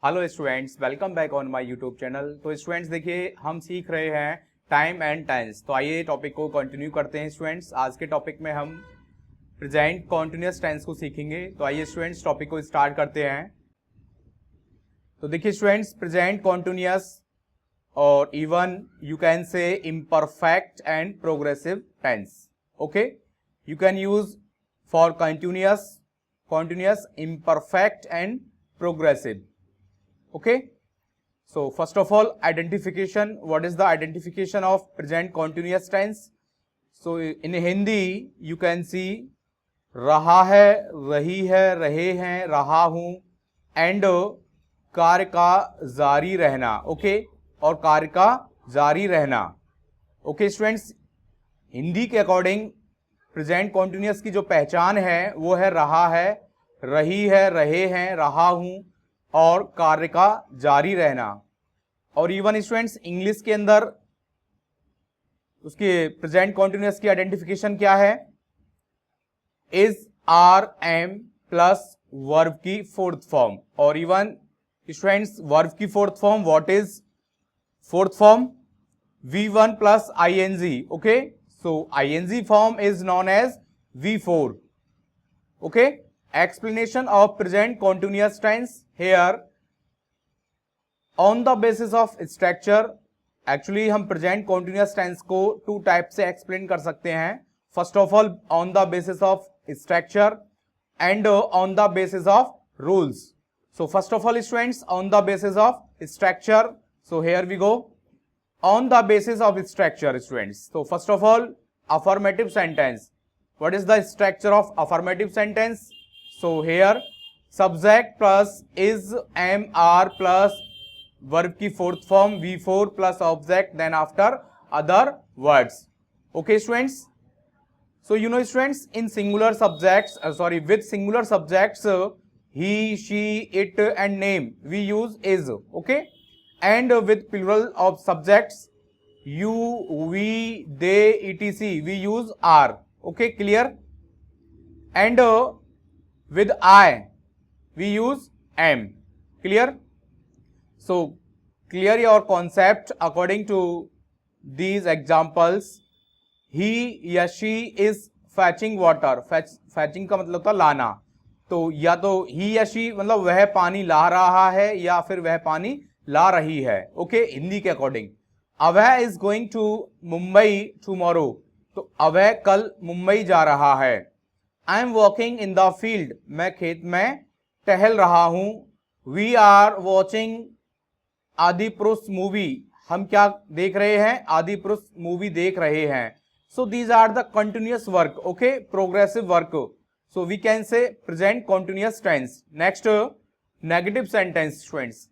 Hello students, welcome back on my YouTube channel. तो students देखिए, हम सीख रहे हैं टाइम एंड टेंस। तो आइए टॉपिक को कंटिन्यू करते हैं स्टूडेंट्स। आज के टॉपिक में हम प्रेजेंट कॉन्टिन्यूअस टेंस को सीखेंगे। तो आइए स्टूडेंट्स टॉपिक को स्टार्ट करते हैं। तो देखिए स्टूडेंट्स, प्रेजेंट कॉन्टिन्यूअस और even you can say imperfect and progressive tense. Okay, you can use for continuous, imperfect and progressive. Okay, so first of all, identification. What is the identification of present continuous tense? So in Hindi you can see रहा है, रही है, रहे हैं, रहा हूं and कार्य का जारी रहना। ओके, और कार्य का जारी रहना। ओके स्टूडेंट्स, हिंदी के अकॉर्डिंग प्रेजेंट कॉन्टिन्यूअस की जो पहचान है वो है रहा है, रही है, रहे हैं, रहा हूं और कार्य का जारी रहना। और इवन स्टूडेंट्स इंग्लिश के अंदर उसके प्रेजेंट कॉन्टिन्यूअस की आइडेंटिफिकेशन क्या है? Is, are, am plus verb की फोर्थ फॉर्म। और इवन स्टूडेंट्स वर्ब की fourth form, what is fourth form? V1 plus ing. Okay, so ing form is known as V4. Okay, explanation of present continuous tense here on the basis of structure. Actually हम present continuous tense को two type से explain कर सकते हैं. First of all on the basis of structure and on the basis of rules. So first of all students, on the basis of structure. So here we go. On the basis of structure students. So first of all, affirmative sentence. What is the structure of affirmative sentence? So here subject plus is, am, are plus verb की fourth form V4 plus object, then after other words. Okay students, so you know students in singular subjects, with singular subjects, he, she, it and name we use is. Okay, and with plural of subjects you, we, they, etc we use are. Okay, clear? And with I we use am. Clear? So clear your concept according to these examples. He या she is fetching water. fetching का मतलब था लाना। तो या तो ही या she मतलब वह पानी ला रहा है या फिर वह पानी ला रही है। ओके, हिंदी के according Abhay is going to Mumbai tomorrow. तो अभय कल मुंबई जा रहा है। I am walking in the field, मैं खेत में टहल रहा हूं। We are watching Adipurush movie, हम क्या देख रहे हैं? आदिपुरुष मूवी देख रहे हैं। So these are the continuous work, okay, progressive work. So we can say present continuous tense. Next, negative sentence students.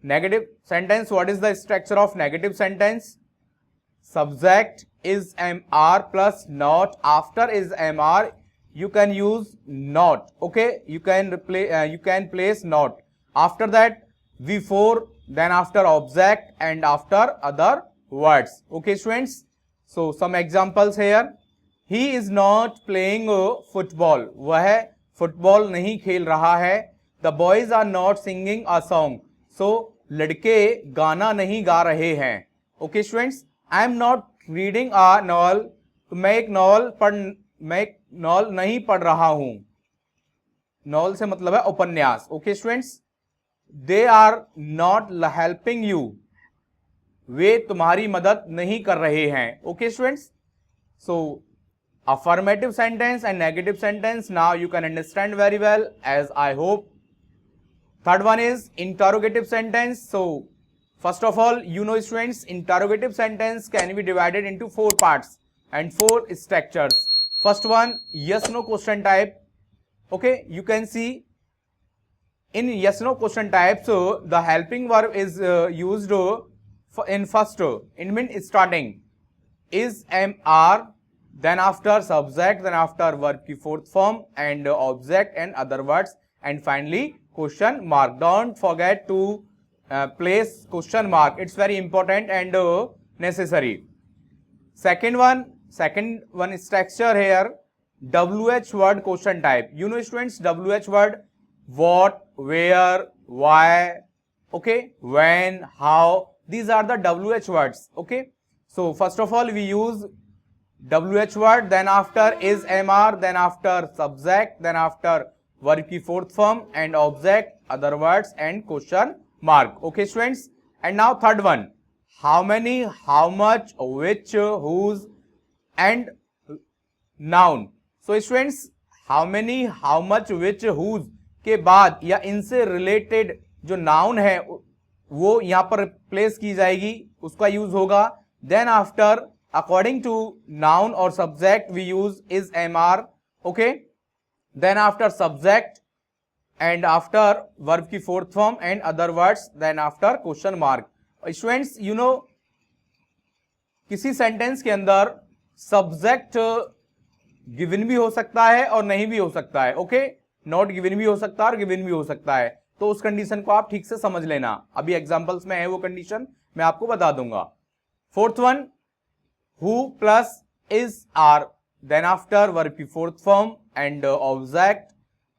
Negative sentence, what is the structure of negative sentence? Subject is, am, are plus not. After is, am, are you can use not. Okay, you can place not. After that V4, then after object and after other words. Okay students, so some examples here. He is not playing football, वह football नहीं खेल रहा है। The boys are not singing a song, so लड़के गाना नहीं गा रहे हैं। Okay students, I am not reading a novel, तो मैं एक नॉवल नहीं पढ़ रहा हूं। नॉवल से मतलब है उपन्यास। Okay students, they are not helping you, वे तुम्हारी मदद नहीं कर रहे हैं। Okay students, so affirmative sentence and negative sentence now you can understand very well, as I hope. Third one is interrogative sentence. So first of all, you know students, interrogative sentence can be divided into four parts and four structures. First one, yes no question type. Okay, you can see in yes no question type, so the helping verb is used in first, in mean starting is, am, are, then after subject, then after verb की fourth form and object and other words, and finally question mark. Don't forget to place question mark, it's very important and necessary. Second one structure here, WH word question type. You know students, WH word what, where, why, okay, when, how, these are the WH words. Okay, so first of all we use WH word, then after is MR, then after subject, then after verb की fourth form and object, other words and question mark. Okay students, and now third one, how many, how much, which, whose and noun. So students, how many, how much, which, whose के बाद या इनसे related जो noun है वो यहां पर place की जाएगी, उसका यूज होगा. Then after according to noun और subject we use is MR. Okay, then after subject and after verb की fourth form and other words, then after question mark. Students you know, किसी sentence के अंदर subject given भी हो सकता है और नहीं भी हो सकता है. ओके, नॉट गिवन भी हो सकता है और गिवन भी हो सकता है, तो उस कंडीशन को आप ठीक से समझ लेना. अभी एग्जांपल्स में है वो कंडीशन, मैं आपको बता दूंगा. Fourth one, who plus is are, then after verb की fourth form and object,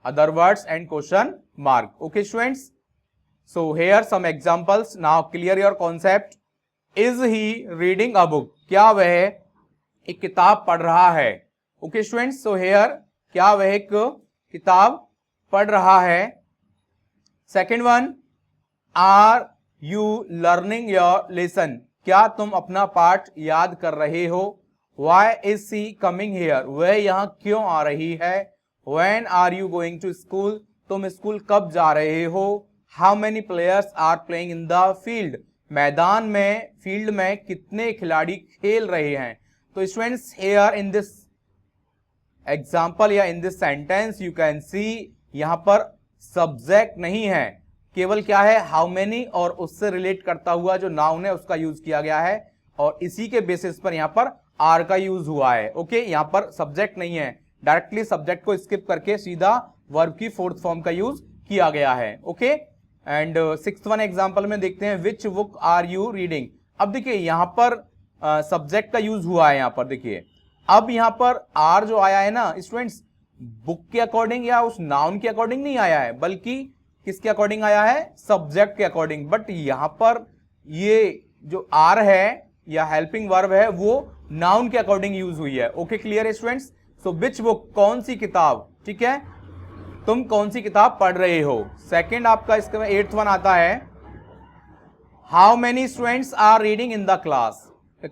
other words and question mark. Okay students, so here some examples. Now clear your concept. Is he reading a book, क्या वह एक किताब पढ़ रहा है. Okay students, so here क्या वह एक किताब पढ़ रहा है. Second one, are you learning your lesson, क्या तुम अपना पाठ याद कर रहे हो. Why is she coming here, वह यहां क्यों आ रही है. When are you going to school, तुम स्कूल कब जा रहे हो. How many players are playing in the field, मैदान में, फील्ड में कितने खिलाड़ी खेल रहे हैं. तो students here in this example या in this sentence you can see, यहां पर सब्जेक्ट नहीं है, केवल क्या है हाउ मेनी और उससे रिलेट करता हुआ जो नाउन है उसका यूज किया गया है और इसी के बेसिस पर यहां पर आर का यूज हुआ है. ओके, यहां पर सब्जेक्ट नहीं है, डायरेक्टली सब्जेक्ट को स्किप करके सीधा वर्ब की फोर्थ फॉर्म का यूज किया गया है. Okay, and sixth one example में देखते हैं, which book are you reading. अब देखिए यहां पर सब्जेक्ट का यूज हुआ है, यहां पर देखिए अब यहां पर आर जो आया है ना स्टूडेंट्स, बुक के अकॉर्डिंग या उस नाउन के अकॉर्डिंग नहीं आया है, बल्कि किसके अकॉर्डिंग आया है, सब्जेक्ट के अकॉर्डिंग. बट यहां पर ये जो आर है या हेल्पिंग वर्ब है वो नाउन के अकॉर्डिंग यूज हुई है. ओके क्लियर है स्टूडेंट्स. सो विच बुक, कौन सी किताब, ठीक है, तुम कौन सी किताब पढ़ रहे हो. सेकेंड आपका इसके में एट्थ वन आता है, how many students are reading in the class,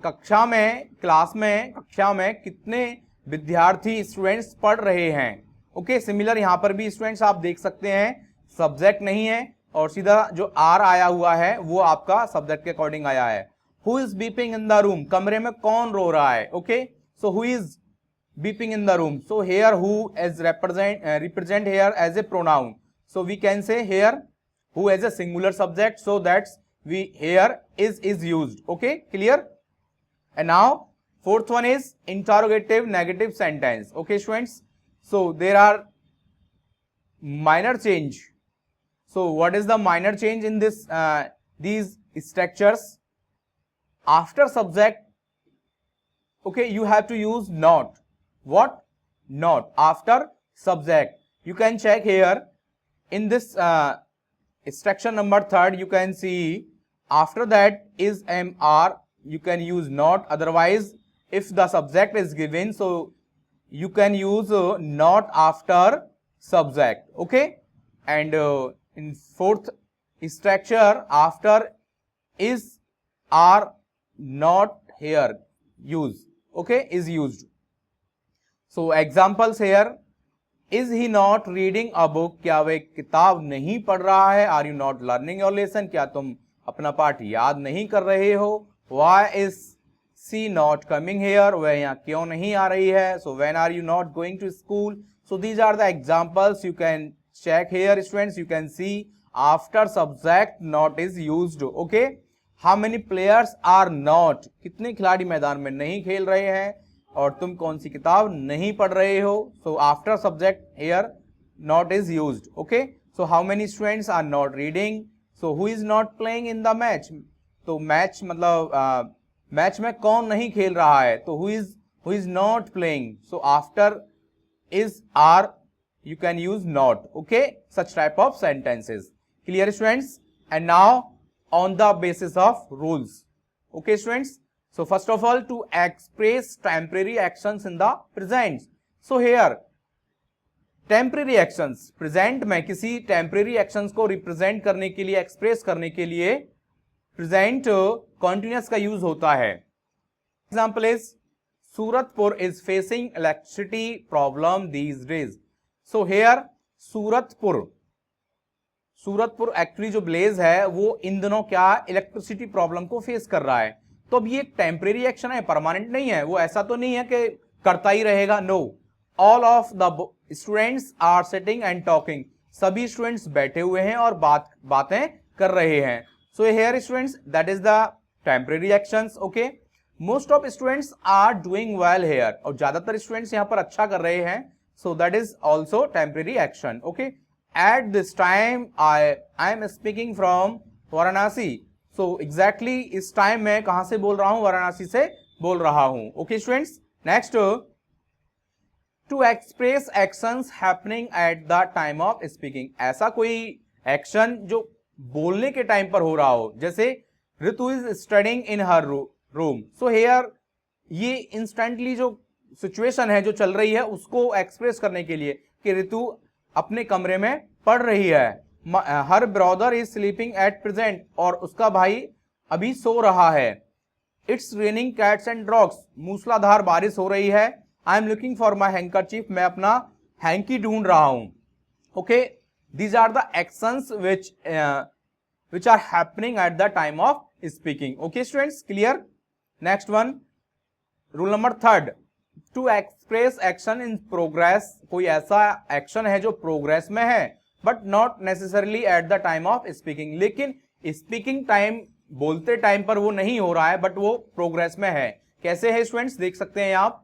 कक्षा में, क्लास में, कक्षा में कितने विद्यार्थी, स्टूडेंट्स पढ़ रहे हैं. ओके, सिमिलर यहां पर भी स्टूडेंट्स आप देख सकते हैं सब्जेक्ट नहीं है और सीधा जो आर आया हुआ है वो आपका सब्जेक्ट के अकॉर्डिंग आया है. Who is weeping in the room, कमरे में कौन रो रहा है. Okay, so who is weeping in the room. So here who as represent here as a pronoun, so we can say here who as a singular subject, so that's we here is used. Okay clear. And now fourth one is interrogative negative sentence. Okay students, so there are minor change. So what is the minor change in this these structures? After subject, okay, you have to use not. What? Not. After subject, you can check here in this structure number third, you can see after that is MR, you can use not. Otherwise if the subject is given, so you can use not after subject. Okay, and in fourth structure after is are not here use. Okay, is used. So examples here, is he not reading a book, क्या वह किताब नहीं पढ़ रहा है. Are you not learning your lesson, क्या तुम अपना पाठ याद नहीं कर रहे हो. Why is she not coming here, वह यहाँ क्यों नहीं आ रही है. So when are you not going to school. So these are the examples you can check here students. You can see after subject not is used. Okay, how many players are not, कितने खिलाड़ी मैदान में नहीं खेल रहे हैं और तुम कौन सी किताब नहीं पढ़ रहे हो. So after subject here not is used. Okay, so how many students are not reading. So who is not playing in the match, तो मैच मतलब मैच में कौन नहीं खेल रहा है, तो who is not playing. So after is are you can use not. Okay, such type of sentences. Clear students. and now on the basis of rules. Okay students, so first of all, to express temporary actions in the present. So here temporary actions, present में किसी temporary actions को represent करने के लिए, express करने के लिए present continuous का यूज होता है. Example is Suratpur is facing electricity problem these days. So here Suratpur actually जो ब्लेज है वो इन दिनों क्या इलेक्ट्रिसिटी प्रॉब्लम को फेस कर रहा है. तो अब ये एक टेम्परेरी एक्शन है, परमानेंट नहीं है. वो ऐसा तो नहीं है कि करता ही रहेगा, no. All of the students are sitting and talking. सभी स्टूडेंट्स बैठे हुए हैं और बातें कर रहे हैं. So here students, that is the temporary actions. Okay, most of students are doing well here. और ज्यादातर स्टूडेंट्स यहां पर अच्छा कर रहे हैं. So that is also temporary action. Okay, at this time I am speaking from Varanasi. So exactly इस time मैं कहां से बोल रहा हूं? वाराणसी से बोल रहा हूं. Okay students, next, to express actions happening at the time of speaking. ऐसा कोई एक्शन जो बोलने के टाइम पर हो रहा हो, जैसे Ritu is studying in her room. So here ये इंस्टेंटली जो सिचुएशन है जो चल रही है उसको एक्सप्रेस करने के लिए कि ऋतु अपने कमरे में पढ़ रही है. हर brother is sleeping at present, और उसका भाई अभी सो रहा है. It's raining cats and dogs. मूसलाधार बारिश हो रही है. I am looking for my handkerchief. मैं अपना हैंकी ढूंढ रहा हूं. Okay, these are the actions which are happening at the time of speaking. Okay students, clear? Next one, rule number 3, to express action in progress. कोई ऐसा action है जो progress में है but not necessarily eight the time of speaking. लेकिन speaking time, बोलते time पर वो नहीं हो रहा है बट वो प्रोग्रेस में है. कैसे है स्टूडेंट्स, देख सकते हैं आप.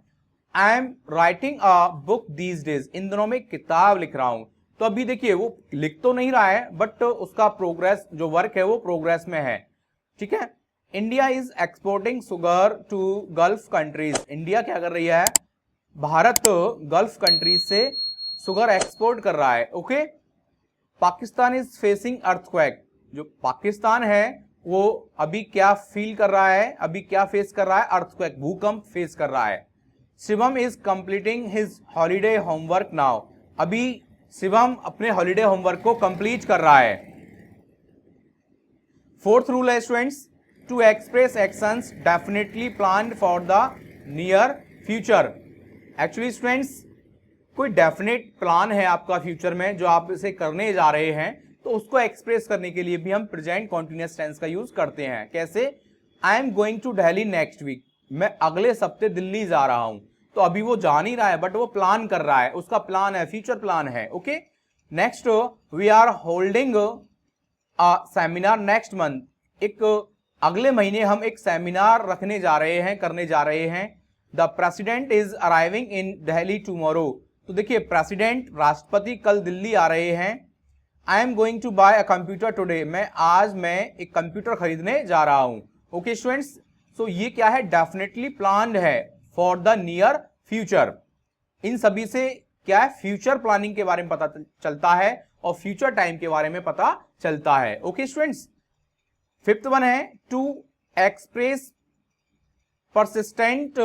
I am writing a book these days. इन दिनों में किताब लिख रहा हूं. तो अभी देखिए वो लिख तो नहीं रहा है बट उसका प्रोग्रेस जो वर्क है वो प्रोग्रेस में है. ठीक है. India is exporting sugar to gulf countries. India क्या कर रही है? भारत गल्फ कंट्रीज से शुगर एक्सपोर्ट कर रहा है. ओके. Pakistan is facing earthquake. जो पाकिस्तान है वो अभी क्या फील कर रहा है, अभी क्या फेस कर रहा है? अर्थक्वेक, भूकंप फेस कर रहा है. Shivam is completing his holiday homework now. अभी शिवम अपने हॉलीडे होमवर्क को कंप्लीट कर रहा है. 4th रूल है students, to express actions definitely planned for the near future. Actually students, कोई डेफिनेट प्लान है आपका फ्यूचर में जो आप इसे करने जा रहे हैं, तो उसको एक्सप्रेस करने के लिए भी हम प्रेजेंट कॉन्टिन्यूअस टेंस का यूज करते हैं. कैसे? I am going to Delhi next week. मैं अगले सप्ते दिल्ली जा रहा हूं. तो अभी वो जा नहीं रहा है बट वो प्लान कर रहा है, उसका प्लान है, फ्यूचर प्लान है. Okay. Next, we are holding a seminar next month. एक अगले महीने हम एक सेमिनार रखने जा रहे हैं, करने जा रहे हैं. The president is arriving in Delhi tomorrow. तो देखिए, प्रेसिडेंट, राष्ट्रपति कल दिल्ली आ रहे हैं. I am going to buy a computer today. आज मैं एक कंप्यूटर खरीदने जा रहा हूं. ओके स्टूडेंट्स, सो ये क्या है? डेफिनेटली प्लान्ड है फॉर द नियर फ्यूचर. इन सभी से क्या है? फ्यूचर प्लानिंग के बारे में पता चलता है और फ्यूचर टाइम के बारे में पता चलता है. ओके स्टूडेंट्स, 5th वन है, टू एक्सप्रेस परसिस्टेंट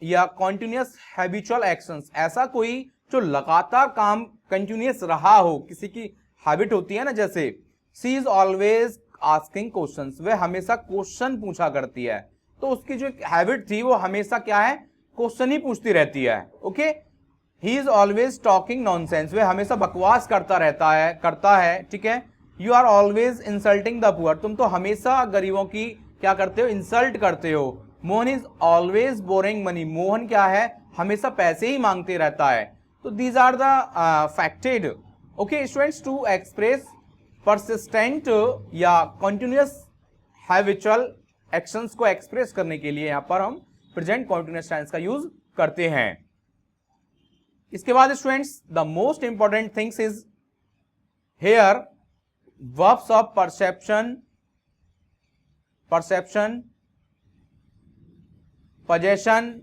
या कॉन्टिन्यूअस हैबिचुअल एक्शंस. ऐसा कोई जो लगातार काम कंटिन्यूअस रहा हो, किसी की हैबिट होती है ना, जैसे she is always asking questions. वह हमेशा क्वेश्चन पूछा करती है. तो उसकी जो हैबिट थी वो हमेशा क्या है? क्वेश्चन ही पूछती रहती है. Okay. He is always talking nonsense. वह हमेशा बकवास करता है. ठीक है. You are always insulting the poor. तुम तो हमेशा गरीबों की क्या करते हो? इंसल्ट करते हो. Mohan is always boring money. Mohan क्या है? हमेशा पैसे ही मांगते रहता है. तो these are the facts. Okay students, to express persistent या कॉन्टिन्यूअस हैबिचुअल एक्शंस को एक्सप्रेस करने के लिए यहां पर हम प्रेजेंट कॉन्टिन्यूअस टेंस का यूज करते हैं. इसके बाद students, the most important things is here verbs of perception, possession,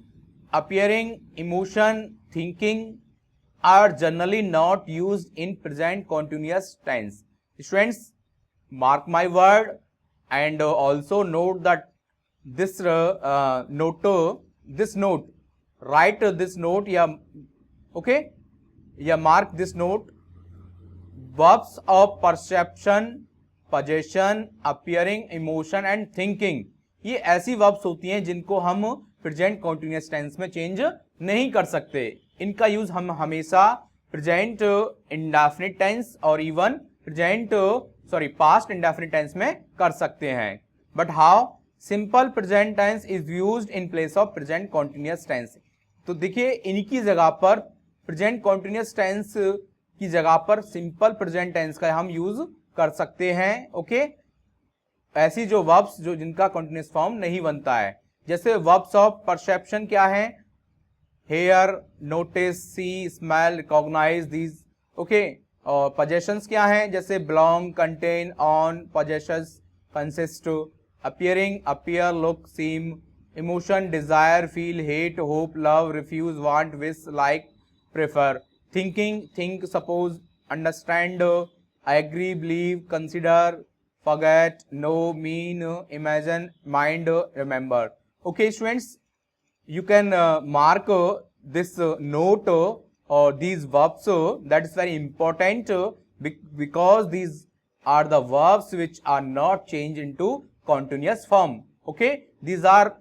appearing, emotion, thinking are generally not used in present continuous tense. Students, mark my word, and also note that this note, write this note, yeah, okay, yeah, mark this note. Verbs of perception, possession, appearing, emotion and thinking, ये ऐसी verbs होती हैं जिनको हम present continuous tense में change नहीं कर सकते. इनका यूज हम हमेशा प्रेजेंट इंडेफिनिट टेंस और इवन पास्ट इंडेफिनिट टेंस में कर सकते हैं. But how? Simple present tense is used in place of present continuous tense. तो देखिए, इनकी जगह पर प्रेजेंट कॉन्टिन्यूअस टेंस की जगह पर सिंपल प्रेजेंट टेंस का हम यूज कर सकते हैं. ओके, ऐसी जो वर्ब्स जो जिनका कॉन्टिन्यूअस फॉर्म नहीं बनता है, जैसे वर्ब्स ऑफ परसेप्शन क्या है? Hear, notice, see, smell, recognise, these. Okay, और पोजेशंस क्या हैं? जैसे belong, contain, own, possessions, consist. Appearing, appear, look, seem. Emotion, desire, feel, hate, hope, love, refuse, want, wish, like, prefer. Thinking, think, suppose, understand, agree, believe, consider, forget, know, mean, imagine, mind, remember. Okay students, you can mark this note or these verbs. That is very important because these are the verbs which are not changed into continuous form. Okay, these are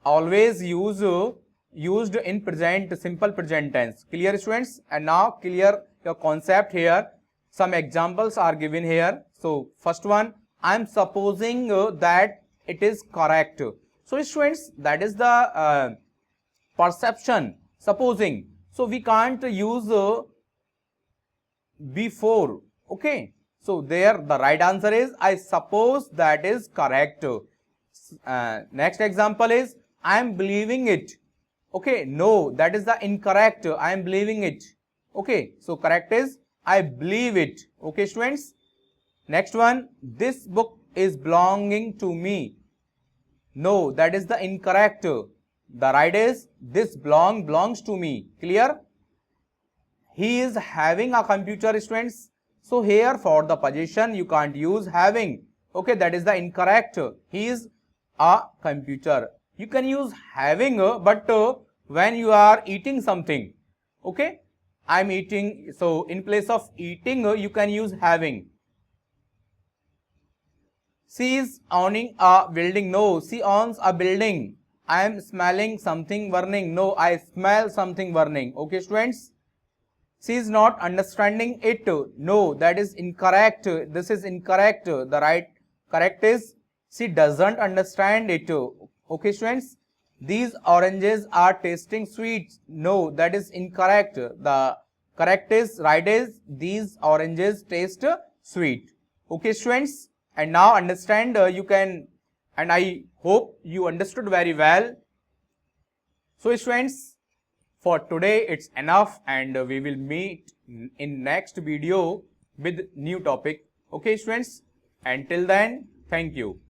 always used in present, simple present tense. Clear students? And now clear your concept here. Some examples are given here. So first one, I am supposing that it is correct. So students, that is the perception, supposing. So we can't use before. Okay, so there the right answer is I suppose that is correct. Next example is I am believing it. Okay, no, that is the incorrect. I am believing it. Okay, so correct is I believe it. Okay students. Next one, this book is belonging to me. No, that is the incorrect. The right is this belongs to me. Clear? He is having a computer, students. So here for the possession you can't use having. Okay, that is the incorrect. He is a computer. You can use having, but when you are eating something. Okay, I am eating. So in place of eating you can use having. She is owning a building. No, she owns a building. I am smelling something burning. No, I smell something burning. Okay students. She is not understanding it. No, that is incorrect. This is incorrect. The right correct is she doesn't understand it. Okay students. These oranges are tasting sweet. No, that is incorrect. The correct is right is these oranges taste sweet. Okay students. And now understand you can, and I hope you understood very well. So students, for today it's enough, and we will meet in next video with new topic. Okay students, until then, thank you.